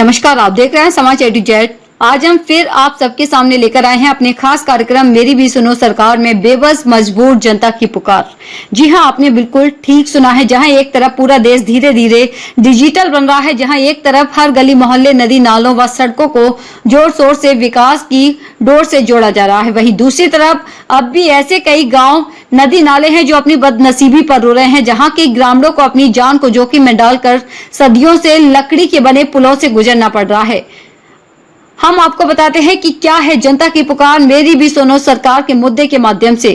नमस्कार, आप देख रहे हैं समाचार A to Z। आज हम फिर आप सबके सामने लेकर आए हैं अपने खास कार्यक्रम मेरी भी सुनो सरकार में बेबस मजबूर जनता की पुकार। जी हां, आपने बिल्कुल ठीक सुना है। जहां एक तरफ पूरा देश धीरे धीरे डिजिटल बन रहा है, जहां एक तरफ हर गली मोहल्ले नदी नालों व सड़कों को जोर शोर से विकास की डोर से जोड़ा जा रहा है, वहीं दूसरी तरफ अब भी ऐसे कई गाँव नदी नाले हैं जो अपनी बदनसीबी पर रो रहे हैं, जहाँ के ग्रामीणों को अपनी जान को जोखिम में डालकर सदियों से लकड़ी के बने पुलों से गुजरना पड़ रहा है। हम आपको बताते हैं कि क्या है जनता की पुकार मेरी भी सुनो सरकार के मुद्दे के माध्यम से।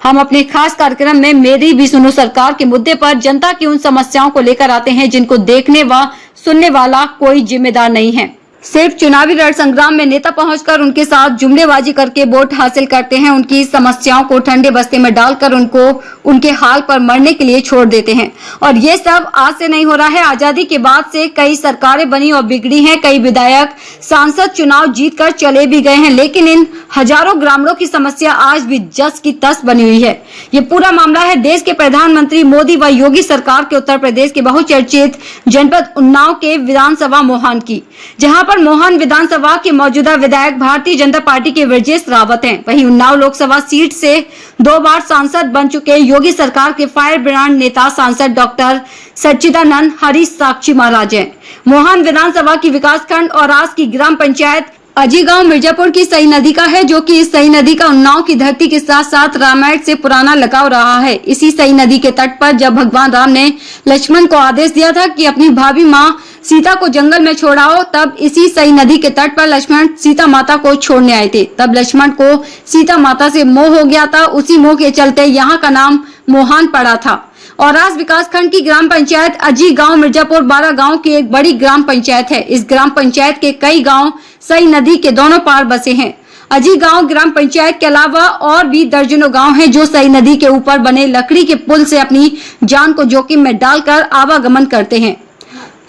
हम अपने खास कार्यक्रम में मेरी भी सुनो सरकार के मुद्दे पर जनता की उन समस्याओं को लेकर आते हैं जिनको देखने व सुनने वाला कोई जिम्मेदार नहीं है। सिर्फ चुनावी रण संग्राम में नेता पहुंचकर उनके साथ जुमलेबाजी करके वोट हासिल करते हैं, उनकी समस्याओं को ठंडे बस्ते में डालकर उनको उनके हाल पर मरने के लिए छोड़ देते हैं। और ये सब आज से नहीं हो रहा है। आजादी के बाद से कई सरकारें बनी और बिगड़ी हैं, कई विधायक सांसद चुनाव जीतकर चले भी गए हैं, लेकिन इन हजारों ग्रामीणों की समस्या आज भी जस की तस बनी हुई है। ये पूरा मामला है देश के प्रधानमंत्री मोदी व योगी सरकार के उत्तर प्रदेश के बहुचर्चित जनपद उन्नाव के विधानसभा मोहान की, जहां पर मोहन विधानसभा के मौजूदा विधायक भारतीय जनता पार्टी के ब्रजेश रावत हैं। वहीं उन्नाव लोकसभा सीट से 2 बार सांसद बन चुके योगी सरकार के फायर ब्रांड नेता सांसद डॉक्टर सच्चिदानंद हरीश साक्षी महाराज हैं। मोहन विधानसभा की विकासखंड और आज की ग्राम पंचायत अजी गांव मिर्जापुर की सई नदी का है, जो कि इस सई नदी का उन्नाव की धरती के साथ साथ रामायण से पुराना लगाव रहा है। इसी सई नदी के तट पर जब भगवान राम ने लक्ष्मण को आदेश दिया था कि अपनी भाभी माँ सीता को जंगल में छोड़ाओ, तब इसी सई नदी के तट पर लक्ष्मण सीता माता को छोड़ने आए थे। तब लक्ष्मण को सीता माता से मोह हो गया था। उसी मोह के चलते यहाँ का नाम मोहान पड़ा था। और आज विकासखंड की ग्राम पंचायत अजी गांव मिर्जापुर 12 गांव की एक बड़ी ग्राम पंचायत है। इस ग्राम पंचायत के कई गांव सई नदी के दोनों पार बसे हैं। अजी गांव ग्राम पंचायत के अलावा और भी दर्जनों गांव हैं जो सई नदी के ऊपर बने लकड़ी के पुल से अपनी जान को जोखिम में डालकर आवागमन करते हैं।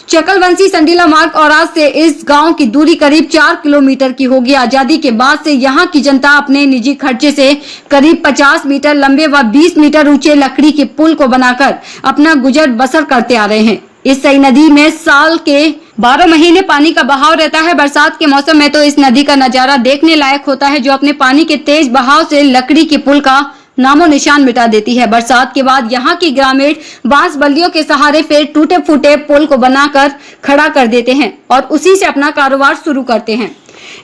चकलवंशी संडीला मार्ग और आज से इस गांव की दूरी करीब 4 किलोमीटर की होगी। आजादी के बाद से यहां की जनता अपने निजी खर्चे से करीब 50 मीटर लंबे व 20 मीटर ऊंचे लकड़ी के पुल को बनाकर अपना गुजर बसर करते आ रहे हैं। इस सई नदी में साल के 12 महीने पानी का बहाव रहता है। बरसात के मौसम में तो इस नदी का नजारा देखने लायक होता है, जो अपने पानी के तेज बहाव से लकड़ी के पुल का नामो निशान मिटा देती है। बरसात के बाद यहाँ की ग्रामीण बांस बल्लियों के सहारे फिर टूटे फूटे पुल को बनाकर खड़ा कर देते हैं और उसी से अपना कारोबार शुरू करते हैं।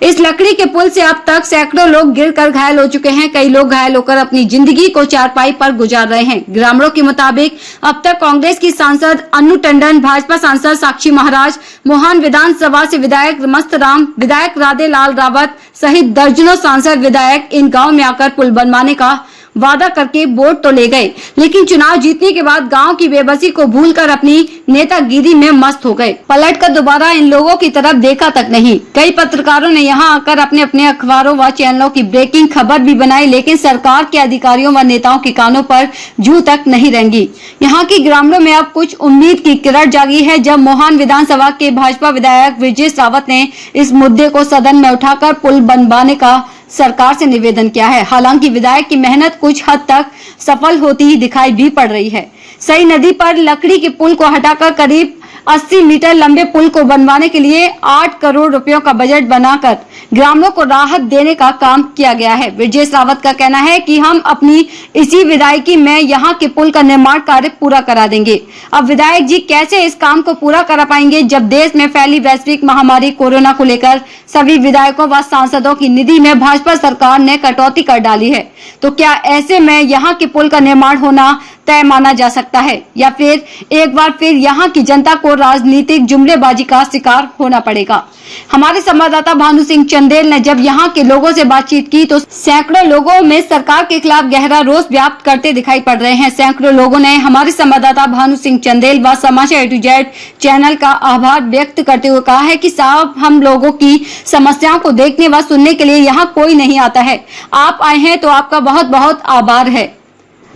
इस लकड़ी के पुल से अब तक सैकड़ों लोग गिरकर घायल हो चुके हैं। कई लोग घायल होकर अपनी जिंदगी को चारपाई पर गुजार रहे हैं। ग्रामीणों के मुताबिक अब तक कांग्रेस की सांसद अन्नू टंडन, भाजपा सांसद साक्षी महाराज, मोहन विधानसभा से विधायक मस्त राम, विधायक राधे लाल रावत सहित दर्जनों सांसद विधायक इन गाँव में आकर पुल बनवाने का वादा करके वोट तो ले गए, लेकिन चुनाव जीतने के बाद गांव की बेबसी को भूलकर अपनी नेतागिरी में मस्त हो गए। पलटकर दोबारा इन लोगों की तरफ देखा तक नहीं। कई पत्रकारों ने यहां आकर अपने अपने अखबारों व चैनलों की ब्रेकिंग खबर भी बनाई, लेकिन सरकार के अधिकारियों व नेताओं के कानों पर जू तक नहीं रेंगी। यहाँ की ग्रामीणों में अब कुछ उम्मीद की किरण जागी है, जब मोहन विधानसभा के भाजपा विधायक ब्रजेश रावत ने इस मुद्दे को सदन में उठाकर पुल बनवाने का सरकार से निवेदन किया है। हालांकि विधायक की मेहनत कुछ हद तक सफल होती ही दिखाई भी पड़ रही है। सई नदी पर लकड़ी के पुल को हटाकर करीब 80 मीटर लंबे पुल को बनवाने के लिए 8 करोड़ रुपयों का बजट बनाकर ग्रामीणों को राहत देने का काम किया गया है। ब्रजेश रावत का कहना है कि हम अपनी इसी विधायकी में यहाँ के पुल का निर्माण कार्य पूरा करा देंगे। अब विधायक जी कैसे इस काम को पूरा करा पाएंगे, जब देश में फैली वैश्विक महामारी कोरोना को लेकर सभी विधायकों व सांसदों की निधि में भाजपा सरकार ने कटौती कर डाली है। तो क्या ऐसे में यहाँ के पुल का निर्माण होना तय माना जा सकता है, या फिर एक बार फिर यहाँ की जनता को राजनीतिक जुमलेबाजी का शिकार होना पड़ेगा? हमारे संवाददाता भानु सिंह चंदेल ने जब यहाँ के लोगों से बातचीत की तो सैकड़ों लोगों में सरकार के खिलाफ गहरा रोष व्याप्त करते दिखाई पड़ रहे हैं। सैकड़ों लोगों ने हमारे संवाददाता भानु सिंह चंदेल व समाचार A to Z चैनल का आभार व्यक्त करते हुए कहा है कि साहब, हम लोगों की समस्याओं को देखने व सुनने के लिए यहाँ कोई नहीं आता है। आप आए हैं तो आपका बहुत बहुत आभार है।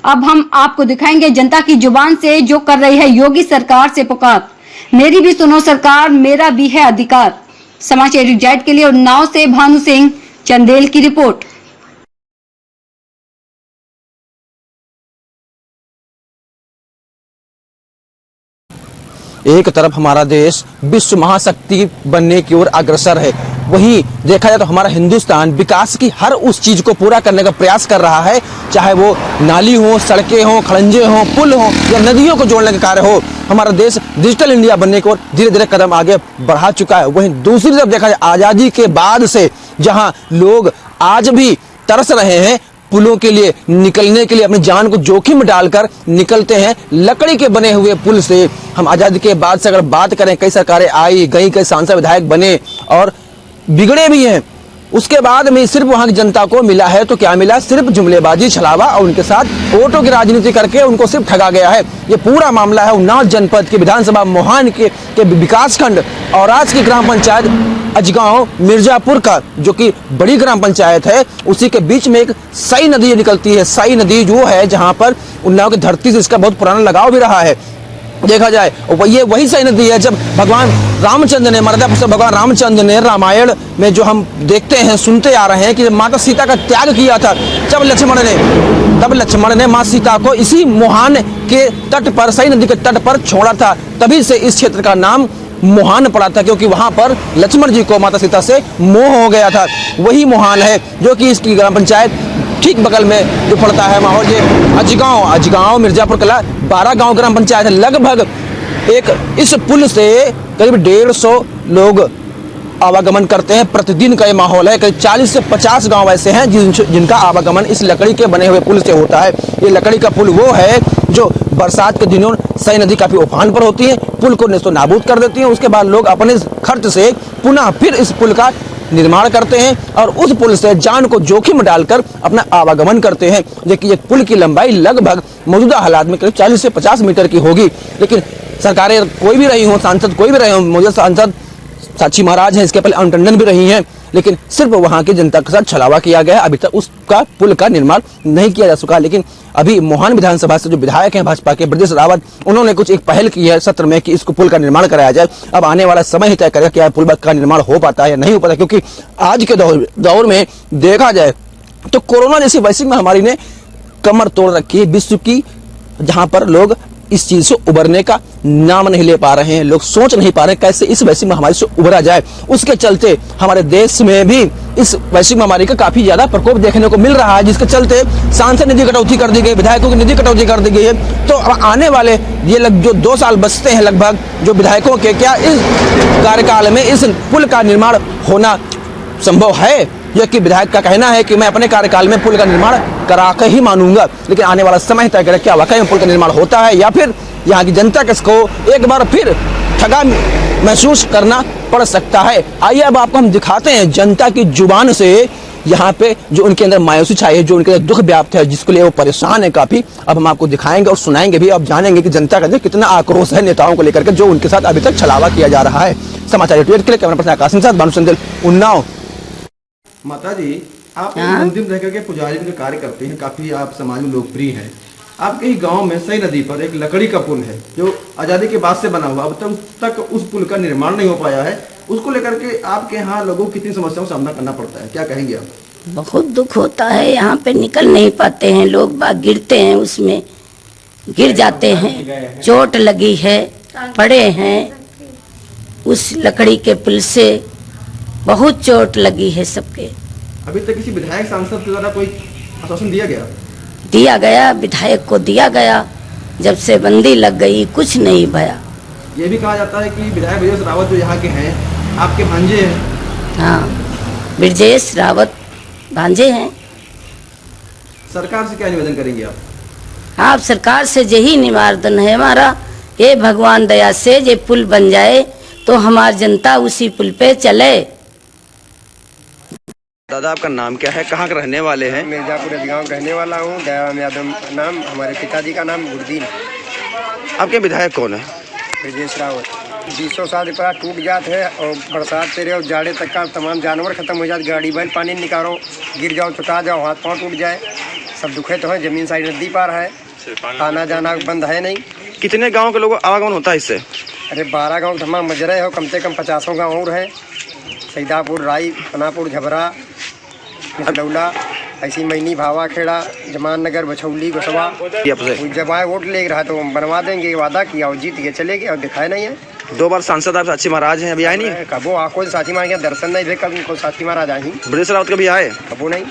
अब हम आपको दिखाएंगे जनता की जुबान से जो कर रही है योगी सरकार से पुकार। मेरी भी सुनो सरकार, मेरा भी है अधिकार। समाचार A to Z के लिए उन्नाव से भानु सिंह चंदेल की रिपोर्ट। एक तरफ हमारा देश विश्व महाशक्ति बनने की ओर अग्रसर है, वहीं देखा जाए तो हमारा हिंदुस्तान विकास की हर उस चीज को पूरा करने का प्रयास कर रहा है, चाहे वो नाली हो, सड़कें हो, खड़ंजे हो, पुल हो या नदियों को जोड़ने का कार्य हो। हमारा देश डिजिटल इंडिया बनने की ओर धीरे धीरे कदम आगे बढ़ा चुका है। वहीं दूसरी तरफ देखा जाए आजादी के बाद से जहां लोग आज भी तरस रहे हैं पुलों के लिए, निकलने के लिए अपनी जान को जोखिम में डालकर निकलते हैं लकड़ी के बने हुए पुल से। हम आजादी के बाद से अगर बात करें, कई सरकारें आई गई, कई सांसद विधायक बने और बिगड़े भी हैं, उसके बाद में सिर्फ वहां की जनता को मिला है तो क्या मिला? सिर्फ जुमलेबाजी, छलावा और उनके साथ वोटों की राजनीति करके उनको सिर्फ ठगा गया है। ये पूरा मामला है उन्नाव जनपद के विधानसभा मोहान के विकास खंड और आज की ग्राम पंचायत अजगांव मिर्जापुर का, जो कि बड़ी ग्राम पंचायत है। उसी के बीच में एक सई नदी निकलती है। सई नदी जो है जहां पर उन्नाव की धरती से इसका बहुत पुराना लगाव भी रहा है। देखा जाए ये वही सही नदी है जब भगवान रामचंद्र ने, मर्यादा पुरुषोत्तम भगवान रामचंद्र ने रामायण में जो हम देखते हैं, सुनते आ रहे हैं कि माता सीता का त्याग किया था, तब लक्ष्मण ने माँ सीता को इसी मोहान के तट पर, सई नदी के तट पर छोड़ा था। तभी से इस क्षेत्र का नाम मोहान पड़ा था, क्योंकि वहां पर लक्ष्मण जी को माता सीता से मोह हो गया था। वही मोहान है जो कि इसकी ग्राम पंचायत ठीक बगल में जो पड़ता है माहौल, ये अजगांव मिर्जापुर कला 12 गांव ग्राम पंचायत है। लगभग इस पुल से करीब 150 लोग आवागमन करते हैं प्रतिदिन का ये माहौल है। करीब 40 से 50 गांव ऐसे हैं जिनका आवागमन इस लकड़ी के बने हुए पुल से होता है। ये लकड़ी का पुल वो है जो बरसात के दिनों सई नदी काफी उफान पर होती है, पुल को नेस्तो नाबूद कर देती है। उसके बाद लोग अपने खर्च से पुनः फिर इस पुल का निर्माण करते हैं और उस पुल से जान को जोखिम डालकर अपना आवागमन करते हैं। देखिए ये पुल की लंबाई लगभग मौजूदा हालात में करीब 40 से 50 मीटर की होगी। लेकिन सरकारें कोई भी रही हो, सांसद कोई भी रहे हो, मौजूदा सांसद साक्षी महाराज हैं, इसके पहले अरुण टंडन भी रही हैं, लेकिन सिर्फ वहां की जनता के साथ छलावा किया गया। अभी तक उसका पुल का निर्माण नहीं किया जा सका। लेकिन अभी मोहान विधानसभा से जो विधायक हैं भाजपा के ब्रजेश रावत, उन्होंने कुछ एक पहल की है सत्र में कि इसको पुल का निर्माण कराया जाए। अब आने वाला समय ही तय करेगा कि पुल का निर्माण हो पाता है या नहीं हो पाता, क्योंकि आज के दौर में देखा जाए तो कोरोना जैसी वैश्विक महामारी ने कमर तोड़ रखी है विश्व की, जहां पर लोग इस चीज से उबरने का नाम नहीं ले पा रहे हैं। लोग सोच नहीं पा रहे कैसे इस वैश्विक महामारी से उबरा जाए। उसके चलते हमारे देश में भी इस वैश्विक महामारी का काफी ज्यादा प्रकोप देखने को मिल रहा है, जिसके चलते सांसद निधि कटौती कर दी गई, विधायकों की निधि कटौती कर दी गई है। तो अब आने वाले ये जो 2 साल बचते हैं लगभग जो विधायकों के, क्या इस कार्यकाल में इस पुल का निर्माण होना संभव है? यह कि विधायक का कहना है कि मैं अपने कार्यकाल में पुल का निर्माण करा के ही मानूंगा। लेकिन आने वाला समय तय करेगा क्या वाकई में पुल का निर्माण होता है या फिर यहाँ की जनता को एक बार फिर ठगा महसूस करना पड़ सकता है। आइए अब आपको हम दिखाते हैं जनता की जुबान से यहाँ पे जो उनके अंदर मायूसी छाई है, जो उनके अंदर दुख व्याप्त है, जिसके लिए वो परेशान है काफी। अब हम आपको दिखाएंगे और सुनाएंगे भी, अब जानेंगे कि जनता का कितना आक्रोश है नेताओं को लेकर के, जो उनके साथ अभी तक छलावा किया जा रहा है। समाचार के लिए कैमरा पर्सन आकाश के साथ भानु संदेल, उन्नाव। माता जी, आप मंदिर में रहकर के पुजारी का कार्य करते हैं, काफी आप समाज में लोकप्रिय हैं। आपके ही गांव में सई नदी पर एक लकड़ी का पुल है जो आजादी के बाद से बना हुआ, अब तक उस पुल का निर्माण नहीं हो पाया है। उसको लेकर के आपके यहाँ लोगों को कितनी समस्याओं का सामना करना पड़ता है, क्या कहेंगे आप? बहुत दुख होता है, यहाँ पे निकल नहीं पाते हैं लोग, बाग गिरते हैं, उसमें गिर जाते हैं, चोट लगी है, पड़े हैं। उस लकड़ी के पुल से बहुत चोट लगी है सबके। अभी तक किसी विधायक सांसद के द्वारा कोई आश्वासन दिया गया? विधायक को दिया गया, जब से बंदी लग गई कुछ नहीं भया। ये भी कहा जाता है कि विधायक ब्रजेश रावत जो यहाँ के हैं आपके भांजे हैं। हाँ, ब्रजेश रावत भांजे हैं। सरकार से क्या निवेदन करेंगे आप? आप सरकार से यही निवेदन है हमारा, ये भगवान दया से ये पुल बन जाए तो हमारी जनता उसी पुल पे चले। दादा आपका नाम क्या है, कहाँ के रहने वाले हैं? मिर्जापुर गांव रहने वाला हूँ। दयाराम यादव नाम, हमारे पिताजी का नाम गुरदीन। आपके विधायक कौन है? ब्रजेश रावत। 200 साल पर टूट जाते हैं और बरसात तेरे और जाड़े तक का तमाम जानवर खत्म हो जाते, गाड़ी बैल पानी निकालो, गिर जाओ, चुटा जाओ, हाथ पाँव टूट जाए, सब दुखे तो है। जमीन साइड नदी पार है, आना जाना बंद है नहीं। कितने गाँव के लोग आवागमन होता है इससे? अरे 12 गाँव धमा मजरे हो, कम से कम 50 गाँव और है। सैदापुर, राई, पनापुर, झबरा, डौला। ऐसी मैनी भावा खेड़ा जमान नगर बछौली गोसवा आपसे जब आए वोट ले रहा तो बनवा देंगे वादा किया और जीत के चले गए और दिखाए नहीं है। 2 बार सांसद आप साक्षी महाराज हैं, अभी आए नहीं? कबो आको साथी महाराज के दर्शन नहीं थे, कभी को साथी महाराज आई ब्रजेश रावत कभी आए? कबो नहीं।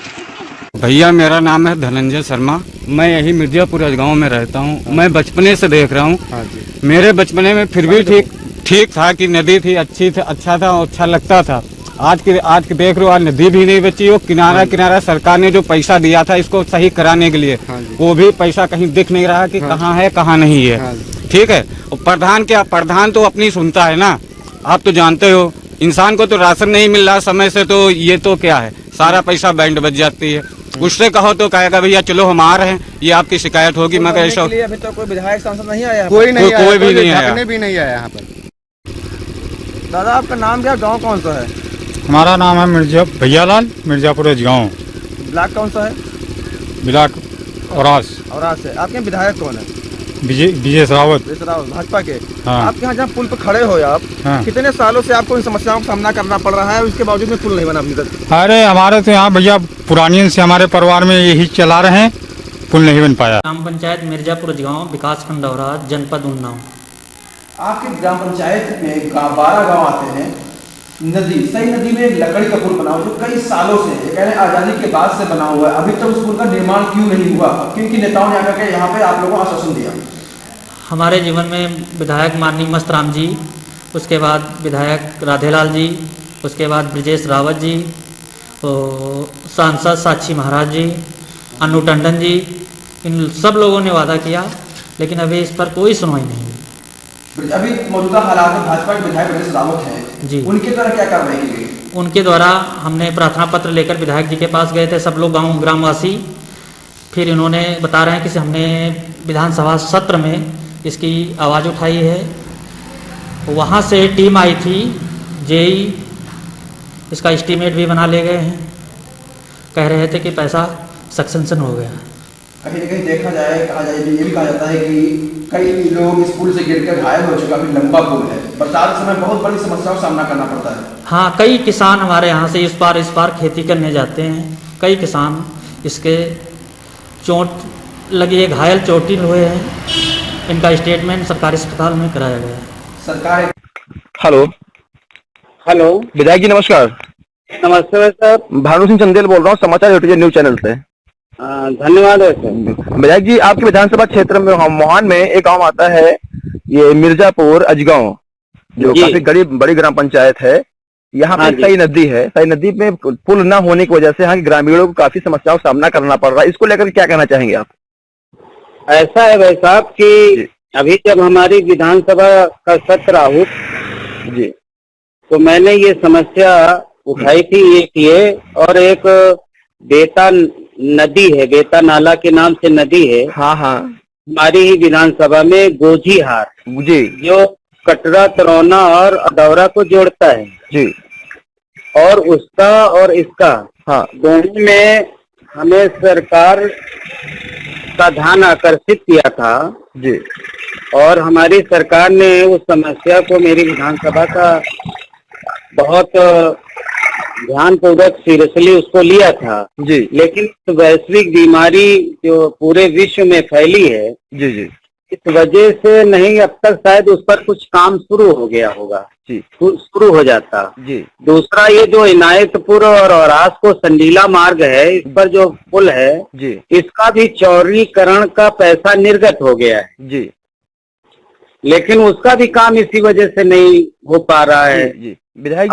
भैया मेरा नाम है धनंजय शर्मा, मैं यही मिर्जापुर गांव में रहता हूं। मैं बचपने से देख रहा हूं। मेरे बचपने में फिर भी ठीक था कि नदी थी, अच्छी थी, अच्छा था, अच्छा लगता था। आज के देख रहे हो, आज नदी भी नहीं बची। वो किनारा सरकार ने जो पैसा दिया था इसको सही कराने के लिए, वो भी पैसा कहीं दिख नहीं रहा कि कहाँ है कहाँ नहीं है। ठीक है, और प्रधान तो अपनी सुनता है ना, आप तो जानते हो। इंसान को तो राशन नहीं मिल रहा समय से, तो ये तो क्या है, सारा पैसा बैंड बच जाती है। उससे कहो तो कहेगा भैया चलो हम आ रहे हैं, ये आपकी शिकायत होगी। मगर ऐसा अभी तो कोई विधायक सांसद नहीं आया? कोई भी नहीं आया, भी नहीं आया यहाँ पर। दादा आपका नाम क्या, गांव कौन सा है? हमारा नाम है भैयालाल, मिर्जापुर गाँव, ब्लॉक कौन सा है? ब्लॉक औरास। औरास से। आपके विधायक कौन है? विजय रावत, भाजपा के। हाँ। आपके यहाँ जहाँ पुल पर खड़े हो आप, हाँ। कितने सालों से आपको इन समस्याओं का सामना करना पड़ रहा है, उसके बावजूद में पुल नहीं बना अभी तक? अरे हमारे तो यहाँ भैया पुरानी से हमारे परिवार में यही चला रहे हैं, पुल नहीं बन पाया। ग्राम पंचायत मिर्जापुर गाँव, विकासखंड औराद, जनपद उन्नाव। आपके ग्राम पंचायत में 12 गांव आते हैं। नदी, सही नदी में एक लकड़ी का पुल बना हुआ जो कई सालों से, ये कह रहे हैं आज़ादी के बाद से बना हुआ है, अभी तक उस पुल का निर्माण क्यों नहीं हुआ? क्योंकि नेताओं ने आकर के यहाँ पे आप लोगों को आश्वासन दिया। हमारे जीवन में विधायक माननीय मस्तराम जी, उसके बाद विधायक राधेलाल जी, उसके बाद ब्रजेश रावत जी, और सांसद साक्षी महाराज जी, अनु टंडन जी, इन सब लोगों ने वादा किया, लेकिन अभी इस पर कोई सुनवाई नहीं हुई। अभी मौजूदा हालात में भाजपा के विधायक ब्रजेश रावत हैं जी, उनके द्वारा क्या कार्रवाई की गई? उनके द्वारा हमने प्रार्थना पत्र लेकर विधायक जी के पास गए थे, सब लोग ग्रामवासी। फिर इन्होंने बता रहे हैं कि हमने विधानसभा सत्र में इसकी आवाज़ उठाई है। वहाँ से टीम आई थी, जेई, इसका एस्टीमेट भी बना ले गए हैं। कह रहे थे कि पैसा सक्सेशन हो गया। कहीं न कहीं देखा जाए, कहा जाए, ये भी कहा जाता है कि कई लोग इस पुल से गिरकर घायल हो चुका, काफी लंबा पुल है, बरसात के समय बहुत बड़ी समस्याओं का सामना करना पड़ता है। हाँ, कई किसान हमारे यहाँ से इस पार खेती करने जाते हैं। कई किसान इसके चोट लगी है, घायल चोटिल हुए हैं। इनका स्टेटमेंट सरकारी अस्पताल में कराया गया है। सरकार। हेलो हेलो, विधायक जी नमस्कार। नमस्ते सर, भानु सिंह चंदेल बोल रहा हूँ, समाचार यूट्यूब न्यूज चैनल से। धन्यवाद है सर। विधायक जी, आपके विधानसभा क्षेत्र में मोहान में एक गांव आता है, ये मिर्जापुर अजगांव, जो काफी बड़ी ग्राम पंचायत है। यहाँ पे सई नदी है, सई नदी में पुल न होने की वजह से यहाँ के ग्रामीणों को काफी समस्याओं का सामना करना पड़ रहा है। इसको लेकर क्या कहना चाहेंगे आप? ऐसा है भाई साहब कि अभी जब हमारी विधानसभा का सत्र आहूत जी, तो मैंने ये समस्या उठाई थी ये, और एक बेता नदी है, बेता नाला के नाम से नदी है। हाँ हाँ, हमारी ही विधानसभा में गोझीहार जी, जो कटरा, तरौना और अदौरा को जोड़ता है जी, और उसका और इसका, हाँ, दोनों में हमें सरकार का ध्यान आकर्षित किया था जी, और हमारी सरकार ने उस समस्या को मेरी विधानसभा का बहुत ध्यानपूर्वक सीरियसली उसको लिया था जी, लेकिन वैश्विक बीमारी जो पूरे विश्व में फैली है जी, जी, इस वजह से नहीं, अब तक शायद उस पर कुछ काम शुरू हो गया होगा जी, शुरू हो जाता जी। दूसरा, ये जो इनायतपुर और औरास को संडीला मार्ग है, इस पर जो पुल है जी, इसका भी चौड़ीकरण का पैसा निर्गत हो गया है जी, लेकिन उसका भी काम इसी वजह से नहीं हो पा रहा है। जी। विधायक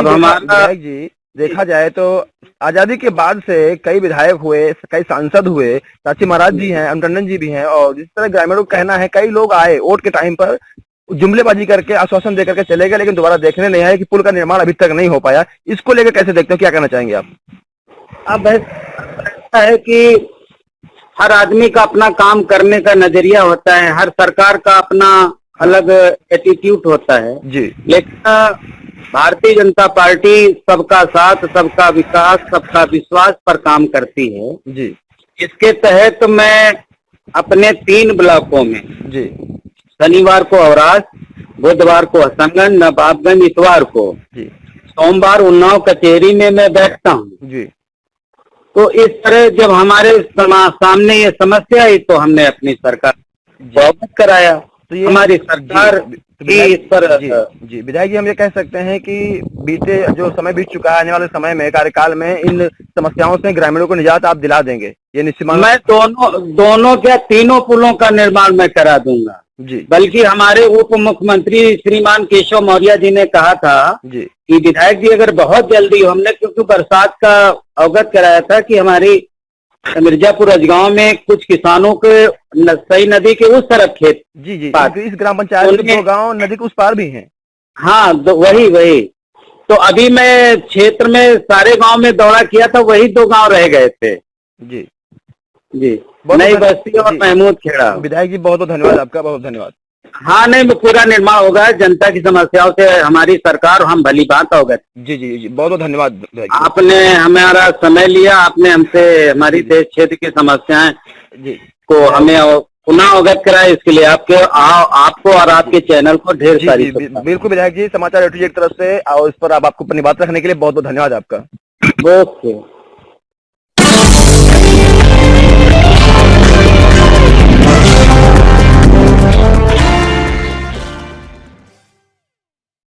जी, देखा जाए तो आजादी के बाद से कई विधायक हुए, कई सांसद हुए, साक्षी महाराज जी हैं, टंडन जी भी हैं, और जिस तरह ग्रामीणों का कहना है कई लोग आए वोट के टाइम पर जुमलेबाजी करके आश्वासन देकर के चले गए, लेकिन दोबारा देखने नहीं आए कि पुल का निर्माण अभी तक नहीं हो पाया। इसको लेकर कैसे देखते हो, क्या कहना चाहेंगे आप? अब ऐसा है कि हर आदमी का अपना काम करने का नजरिया होता है, हर सरकार का अपना अलग एटीट्यूड होता है जी, लेकिन भारतीय जनता पार्टी सबका साथ, सबका विकास, सबका विश्वास पर काम करती है जी। इसके तहत मैं अपने 3 ब्लॉकों में जी, शनिवार को औरास, बुधवार को हसनगंज, नवाबगंज, इतवार को जी, सोमवार उन्नाव कचहरी में मैं बैठता हूँ जी, तो इस तरह जब हमारे सामने ये समस्या आई तो हमने अपनी सरकार को अवगत कराया। तो ये हमारी सरकार भी इस पर जी विधायक जी, हम ये कह सकते हैं कि बीते जो समय बीत चुका है, आने वाले समय में कार्यकाल में इन समस्याओं से ग्रामीणों को निजात आप दिला देंगे, ये निश्चित मानो। मैं दोनों क्या तीनों पुलों का निर्माण मैं करा दूंगा जी। बल्कि हमारे उप मुख्यमंत्री श्रीमान केशव मौर्य जी ने कहा था जी कि विधायक जी अगर बहुत जल्दी, हमने क्योंकि बरसात का अवगत कराया था कि हमारी मिर्जापुर अजगांव में कुछ किसानों के सई नदी के उस तरफ खेत, जी जी, इस ग्राम पंचायत में 2 गांव नदी के उस पार भी हैं। हाँ वही तो अभी मैं क्षेत्र में सारे गांव में दौरा किया था, वही 2 गांव रह गए थे जी जी, नई बस्ती और महमूद खेड़ा। विधायक जी बहुत बहुत धन्यवाद आपका, बहुत धन्यवाद। हाँ नहीं, पूरा निर्माण होगा, जनता की समस्याओं से हमारी सरकार हम भली बात अवगत। जी जी जी, बहुत बहुत धन्यवाद। आपने हमारा समय लिया, आपने हमसे हमारी देश क्षेत्र की समस्याएं जी को हमें पुनः अवगत कराया, इसके लिए आपको और आपके चैनल को ढेर सारी बिल्कुल विधायक जी, समाचार A to Z की तरफ से और इस पर आपको अपनी बात रखने के लिए बहुत बहुत धन्यवाद आपका। ओके।